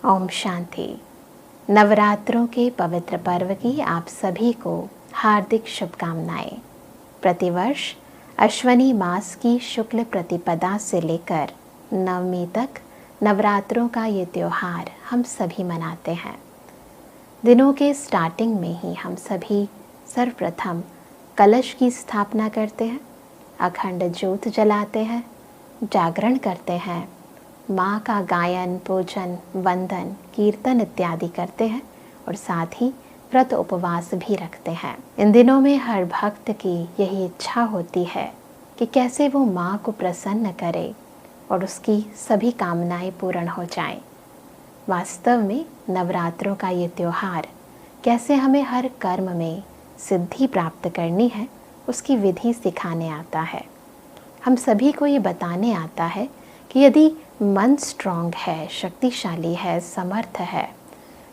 ओम शांति। नवरात्रों के पवित्र पर्व की आप सभी को हार्दिक शुभकामनाएं। प्रतिवर्ष अश्वनी मास की शुक्ल प्रतिपदा से लेकर नवमी तक नवरात्रों का ये त्यौहार हम सभी मनाते हैं। दिनों के स्टार्टिंग में ही हम सभी सर्वप्रथम कलश की स्थापना करते हैं, अखंड ज्योत जलाते हैं, जागरण करते हैं, माँ का गायन, पूजन, वंदन, कीर्तन इत्यादि करते हैं और साथ ही व्रत उपवास भी रखते हैं। इन दिनों में हर भक्त की यही इच्छा होती है कि कैसे वो माँ को प्रसन्न करे और उसकी सभी कामनाएं पूर्ण हो जाएं। वास्तव में नवरात्रों का ये त्यौहार कैसे हमें हर कर्म में सिद्धि प्राप्त करनी है उसकी विधि सिखाने आता है। हम सभी को ये बताने आता है कि यदि मन स्ट्रांग है, शक्तिशाली है, समर्थ है,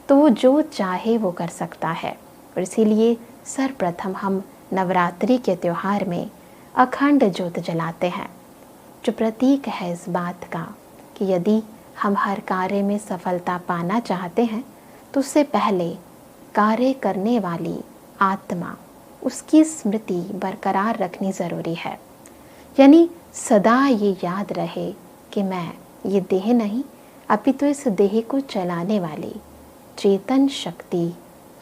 तो वो जो चाहे वो कर सकता है। और इसीलिए सर्वप्रथम हम नवरात्रि के त्यौहार में अखंड ज्योत जलाते हैं, जो प्रतीक है इस बात का कि यदि हम हर कार्य में सफलता पाना चाहते हैं तो उससे पहले कार्य करने वाली आत्मा, उसकी स्मृति बरकरार रखनी ज़रूरी है। यानी सदा ये याद रहे कि मैं ये देह नहीं, अपितु इस देह को चलाने वाली चेतन शक्ति,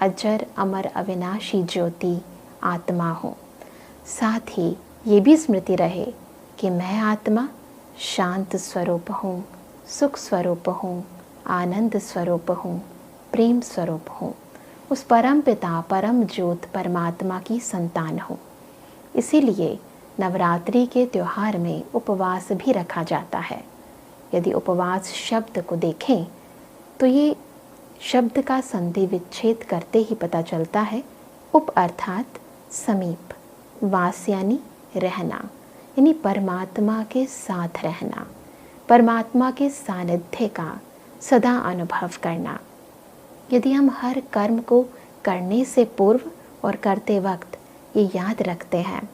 अजर अमर अविनाशी ज्योति आत्मा हूँ। साथ ही ये भी स्मृति रहे कि मैं आत्मा शांत स्वरूप हूँ, सुख स्वरूप हूँ, आनंद स्वरूप हूँ, प्रेम स्वरूप हूँ, उस परम पिता परम ज्योत परमात्मा की संतान हूँ। इसीलिए नवरात्रि के त्यौहार में उपवास भी रखा जाता है। यदि उपवास शब्द को देखें तो ये शब्द का संधि विच्छेद करते ही पता चलता है। उप अर्थात समीप, वास यानी रहना, यानी परमात्मा के साथ रहना, परमात्मा के सानिध्य का सदा अनुभव करना। यदि हम हर कर्म को करने से पूर्व और करते वक्त ये याद रखते हैं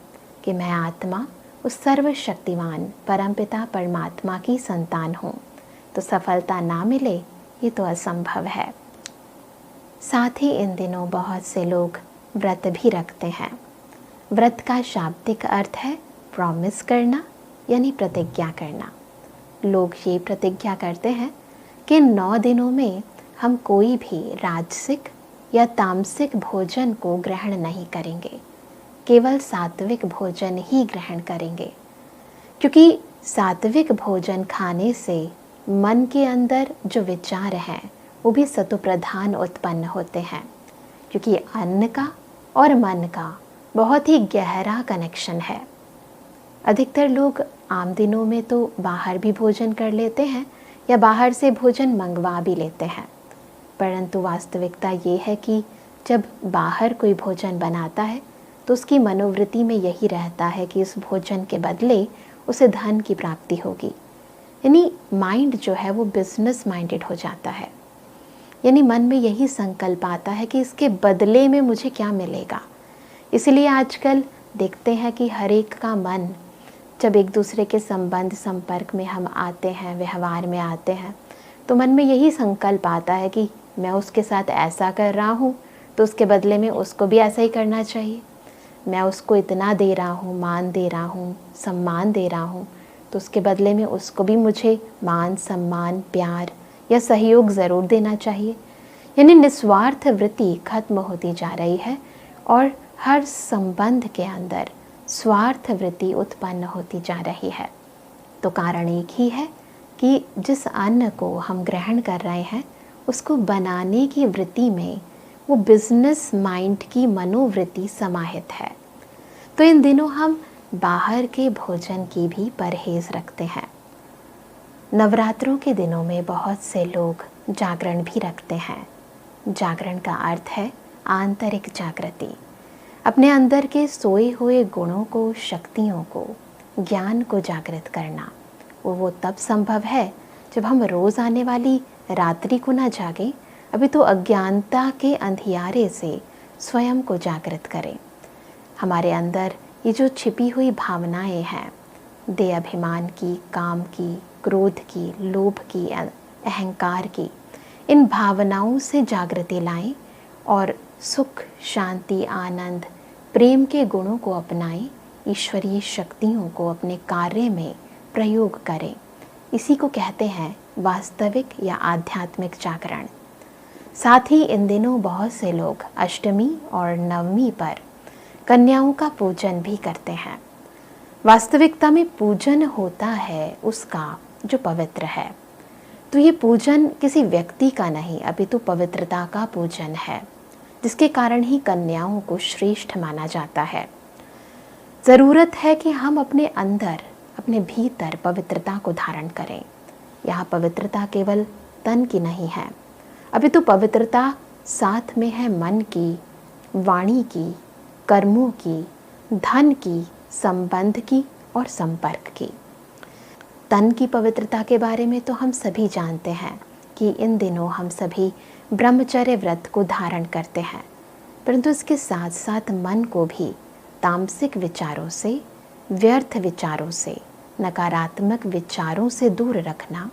कि मैं आत्मा उस सर्वशक्तिवान परमपिता परमात्मा की संतान हूँ, तो सफलता ना मिले ये तो असंभव है। साथ ही इन दिनों बहुत से लोग व्रत भी रखते हैं। व्रत का शाब्दिक अर्थ है प्रॉमिस करना, यानी प्रतिज्ञा करना। लोग ये प्रतिज्ञा करते हैं कि 9 दिनों में हम कोई भी राजसिक या तामसिक भोजन को ग्रहण नहीं करेंगे, केवल सात्विक भोजन ही ग्रहण करेंगे। क्योंकि सात्विक भोजन खाने से मन के अंदर जो विचार हैं वो भी सत्व प्रधान उत्पन्न होते हैं। क्योंकि अन्न का और मन का बहुत ही गहरा कनेक्शन है। अधिकतर लोग आम दिनों में तो बाहर भी भोजन कर लेते हैं या बाहर से भोजन मंगवा भी लेते हैं, परंतु वास्तविकता ये है कि जब बाहर कोई भोजन बनाता है तो उसकी मनोवृत्ति में यही रहता है कि इस भोजन के बदले उसे धन की प्राप्ति होगी। यानी माइंड जो है वो बिजनेस माइंडेड हो जाता है। यानी मन में यही संकल्प आता है कि इसके बदले में मुझे क्या मिलेगा। इसलिए आजकल देखते हैं कि हर एक का मन, जब एक दूसरे के संबंध संपर्क में हम आते हैं, व्यवहार में आते हैं, तो मन में यही संकल्प आता है कि मैं उसके साथ ऐसा कर रहा हूँ तो उसके बदले में उसको भी ऐसा ही करना चाहिए। मैं उसको इतना दे रहा हूँ, मान दे रहा हूँ, सम्मान दे रहा हूँ, तो उसके बदले में उसको भी मुझे मान, सम्मान, प्यार या सहयोग ज़रूर देना चाहिए। यानी निस्वार्थ वृत्ति खत्म होती जा रही है और हर संबंध के अंदर स्वार्थ वृत्ति उत्पन्न होती जा रही है। तो कारण एक ही है कि जिस अन्न को हम ग्रहण कर रहे हैं उसको बनाने की वृत्ति में वो बिजनेस माइंड की मनोवृत्ति समाहित है। तो इन दिनों हम बाहर के भोजन की भी परहेज रखते हैं। नवरात्रों के दिनों में बहुत से लोग जागरण भी रखते हैं। जागरण का अर्थ है आंतरिक जागृति, अपने अंदर के सोए हुए गुणों को, शक्तियों को, ज्ञान को जागृत करना। वो तब संभव है जब हम रोज़ आने वाली रात्रि को ना जागें, अभी तो अज्ञानता के अंधियारे से स्वयं को जागृत करें। हमारे अंदर ये जो छिपी हुई भावनाएं हैं, देह अभिमान की, काम की, क्रोध की, लोभ की, अहंकार की, इन भावनाओं से जागृति लाएं और सुख, शांति, आनंद, प्रेम के गुणों को अपनाएं, ईश्वरीय शक्तियों को अपने कार्य में प्रयोग करें। इसी को कहते हैं वास्तविक या आध्यात्मिक जागरण। साथ ही इन दिनों बहुत से लोग अष्टमी और नवमी पर कन्याओं का पूजन भी करते हैं। वास्तविकता में पूजन होता है उसका जो पवित्र है। तो ये पूजन किसी व्यक्ति का नहीं, अपितु पवित्रता का पूजन है, जिसके कारण ही कन्याओं को श्रेष्ठ माना जाता है। ज़रूरत है कि हम अपने अंदर, अपने भीतर पवित्रता को धारण करें। यहाँ पवित्रता केवल तन की नहीं है, अपितु पवित्रता साथ में है मन की, वाणी की, कर्मों की, धन की, संबंध की और संपर्क की। तन की पवित्रता के बारे में तो हम सभी जानते हैं कि इन दिनों हम सभी ब्रह्मचर्य व्रत को धारण करते हैं, परंतु इसके साथ साथ मन को भी तामसिक विचारों से, व्यर्थ विचारों से, नकारात्मक विचारों से दूर रखना,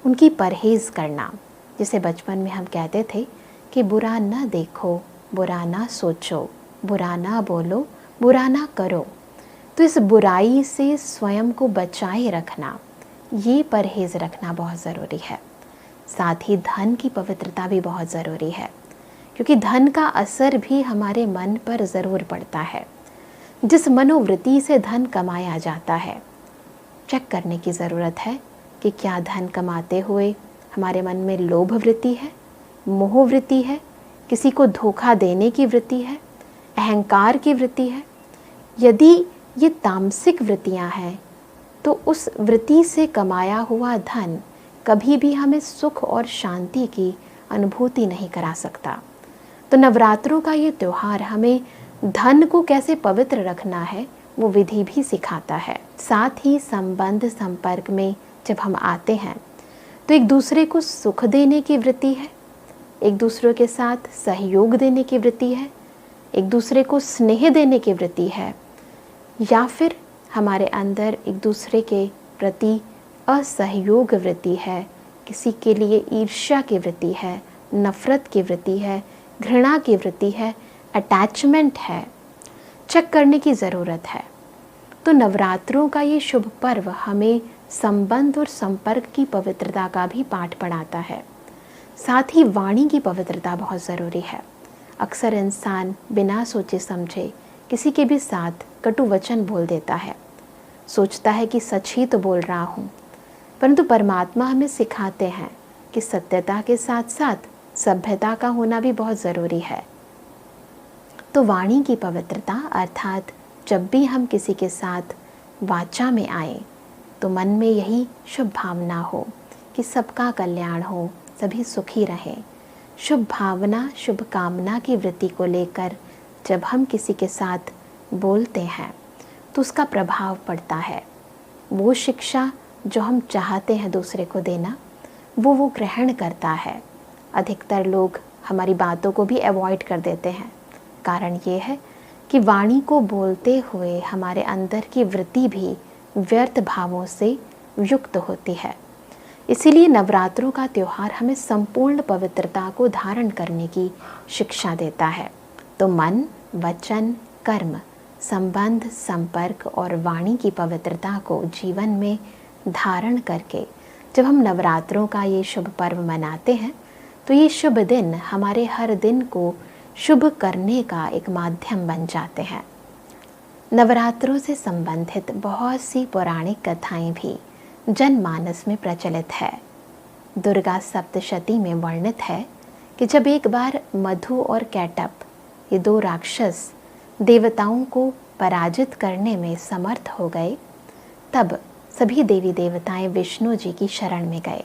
उनकी परहेज़ करना। जिसे बचपन में हम कहते थे कि बुरा न देखो, बुरा ना सोचो, बुरा ना बोलो, बुरा ना करो। तो इस बुराई से स्वयं को बचाए रखना, ये परहेज़ रखना बहुत ज़रूरी है। साथ ही धन की पवित्रता भी बहुत ज़रूरी है, क्योंकि धन का असर भी हमारे मन पर ज़रूर पड़ता है। जिस मनोवृत्ति से धन कमाया जाता है, चेक करने की ज़रूरत है कि क्या धन कमाते हुए हमारे मन में लोभ वृत्ति है, मोह वृत्ति है, किसी को धोखा देने की वृत्ति है, अहंकार की वृत्ति है। यदि ये तामसिक वृत्तियाँ हैं तो उस वृत्ति से कमाया हुआ धन कभी भी हमें सुख और शांति की अनुभूति नहीं करा सकता। तो नवरात्रों का ये त्यौहार हमें धन को कैसे पवित्र रखना है वो विधि भी सिखाता है। साथ ही संबंध संपर्क में जब हम आते हैं तो एक दूसरे को सुख देने की वृत्ति है, एक दूसरे के साथ सहयोग देने की वृत्ति है, एक दूसरे को स्नेह देने की वृत्ति है, या फिर हमारे अंदर एक दूसरे के प्रति असहयोग वृत्ति है, किसी के लिए ईर्ष्या की वृत्ति है, नफ़रत की वृत्ति है, घृणा की वृत्ति है, अटैचमेंट है। चेक करने की ज़रूरत है। तो नवरात्रों का ये शुभ पर्व हमें संबंध और संपर्क की पवित्रता का भी पाठ पढ़ाता है। साथ ही वाणी की पवित्रता बहुत ज़रूरी है। अक्सर इंसान बिना सोचे समझे किसी के भी साथ कटु वचन बोल देता है, सोचता है कि सच ही तो बोल रहा हूँ, परंतु परमात्मा हमें सिखाते हैं कि सत्यता के साथ साथ सभ्यता का होना भी बहुत ज़रूरी है। तो वाणी की पवित्रता अर्थात जब भी हम किसी के साथ वाचा में आए तो मन में यही शुभ भावना हो कि सबका कल्याण हो, सभी सुखी रहें। शुभ भावना, शुभ कामना की वृत्ति को लेकर जब हम किसी के साथ बोलते हैं तो उसका प्रभाव पड़ता है। वो शिक्षा जो हम चाहते हैं दूसरे को देना, वो ग्रहण करता है। अधिकतर लोग हमारी बातों को भी अवॉइड कर देते हैं। कारण ये है कि वाणी को बोलते हुए हमारे अंदर की वृत्ति भी व्यर्थ भावों से युक्त होती है। इसीलिए नवरात्रों का त्यौहार हमें संपूर्ण पवित्रता को धारण करने की शिक्षा देता है। तो मन, वचन, कर्म, संबंध, संपर्क और वाणी की पवित्रता को जीवन में धारण करके जब हम नवरात्रों का ये शुभ पर्व मनाते हैं तो ये शुभ दिन हमारे हर दिन को शुभ करने का एक माध्यम बन जाते हैं। नवरात्रों से संबंधित बहुत सी पौराणिक कथाएं भी जनमानस में प्रचलित है। दुर्गा सप्तशती में वर्णित है कि जब एक बार मधु और कैटप, ये दो राक्षस, देवताओं को पराजित करने में समर्थ हो गए, तब सभी देवी देवताएं विष्णु जी की शरण में गए।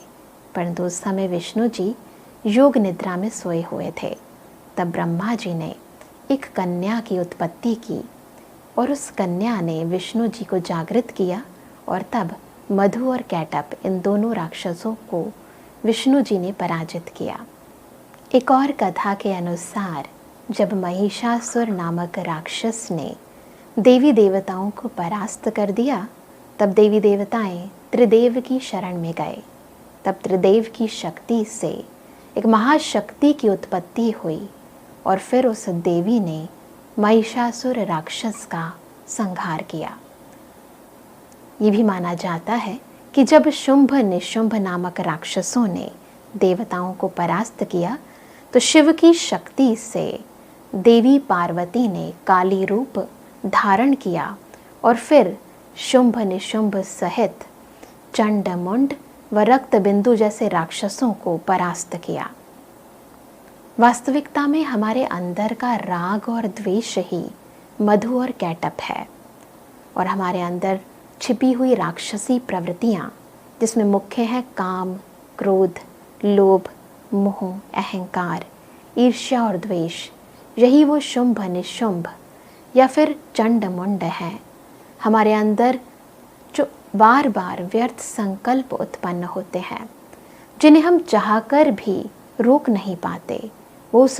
परंतु उस समय विष्णु जी योग निद्रा में सोए हुए थे। तब ब्रह्मा जी ने एक कन्या की उत्पत्ति की और उस कन्या ने विष्णु जी को जागृत किया और तब मधु और कैटप, इन दोनों राक्षसों को विष्णु जी ने पराजित किया। एक और कथा के अनुसार जब महिषासुर नामक राक्षस ने देवी देवताओं को परास्त कर दिया, तब देवी देवताएं त्रिदेव की शरण में गए। तब त्रिदेव की शक्ति से एक महाशक्ति की उत्पत्ति हुई और फिर उस देवी ने महिषासुर राक्षस का संहार किया। ये भी माना जाता है कि जब शुंभ निशुंभ नामक राक्षसों ने देवताओं को परास्त किया तो शिव की शक्ति से देवी पार्वती ने काली रूप धारण किया और फिर शुंभ निशुंभ सहित चंड मुंड व रक्त बिंदु जैसे राक्षसों को परास्त किया। वास्तविकता में हमारे अंदर का राग और द्वेष ही मधु और कैटअप है और हमारे अंदर छिपी हुई राक्षसी प्रवृत्तियां, जिसमें मुख्य है काम, क्रोध, लोभ, मोह, अहंकार, ईर्ष्या और द्वेष, यही वो शुंभ निशुंभ या फिर चंड मुंड है हमारे अंदर जो बार बार व्यर्थ संकल्प उत्पन्न होते हैं, जिन्हें हम चाहकर भी रोक नहीं पाते। वो उस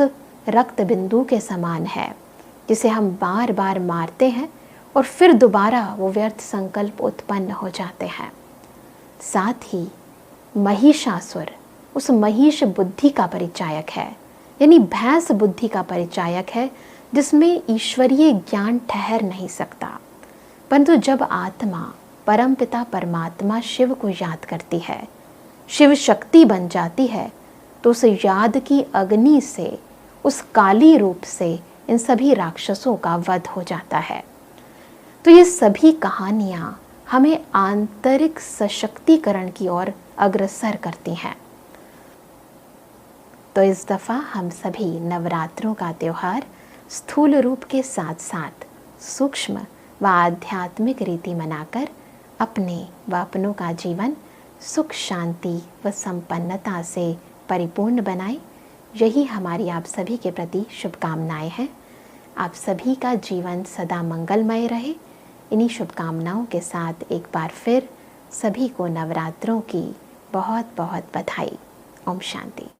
रक्त बिंदु के समान है जिसे हम बार बार मारते हैं और फिर दोबारा वो व्यर्थ संकल्प उत्पन्न हो जाते हैं। साथ ही महिषासुर उस महिष बुद्धि का परिचायक है, यानी भैंस बुद्धि का परिचायक है, जिसमें ईश्वरीय ज्ञान ठहर नहीं सकता। परंतु जब आत्मा परमपिता परमात्मा शिव को याद करती है, शिव शक्ति बन जाती है, तो उस याद की अग्नि से, उस काली रूप से इन सभी राक्षसों का वध हो जाता है। तो ये सभी कहानियाँ हमें आंतरिक सशक्तिकरण की ओर अग्रसर करती हैं। तो इस दफ़ा हम सभी नवरात्रों का त्यौहार स्थूल रूप के साथ साथ सूक्ष्म व आध्यात्मिक रीति मनाकर अपने व अपनों का जीवन सुख, शांति व संपन्नता से परिपूर्ण बनाएं। यही हमारी आप सभी के प्रति शुभकामनाएं हैं। आप सभी का जीवन सदा मंगलमय रहे। इन्हीं शुभकामनाओं के साथ एक बार फिर सभी को नवरात्रों की बहुत बहुत बधाई। ओम शांति।